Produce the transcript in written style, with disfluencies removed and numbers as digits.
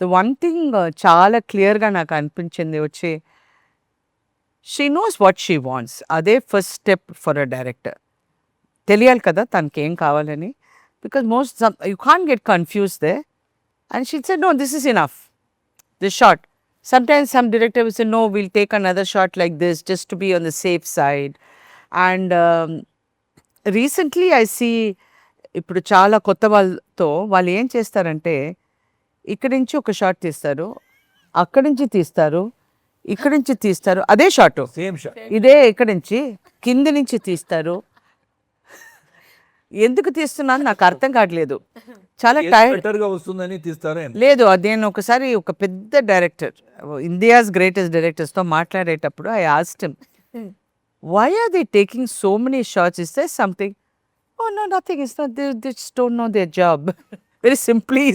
The one thing చాలా క్లియర్గా నాకు అనిపించింది వచ్చి, she knows what she wants. అదే first step for a director. తెలియాలి కదా తనకి ఏం కావాలని. Because you can't get confused. And she said, no, this is enough, this short. Sometimes some director will say, no, we'll take another shot like this just to be on the safe side. And recently I see, ఇప్పుడు చాలా కొత్త వాళ్ళతో వాళ్ళు ఏం చేస్తారంటే, ఇక్కడి నుంచి ఒక షాట్ తీస్తారు, అక్కడి నుంచి తీస్తారు, ఇక్కడి నుంచి తీస్తారు, అదే షాటు సేమ్ షాట్. ఇదే ఇక్కడి నుంచి కింది నుంచి తీస్తారు. ఎందుకు తీస్తున్నాను నాకు అర్థం కావట్లేదు. చాలా టైర్డ్. బెటర్ గా వస్తుందని తీస్తారే. లేదు, నేను ఒకసారి ఒక పెద్ద డైరెక్టర్, ఇండియాస్ గ్రేటెస్ట్ డైరెక్టర్స్తో మాట్లాడేటప్పుడు I asked him, why are they taking so many shots? Is there something? Oh no, nothing, it's not, they just don't know their job. Very simply.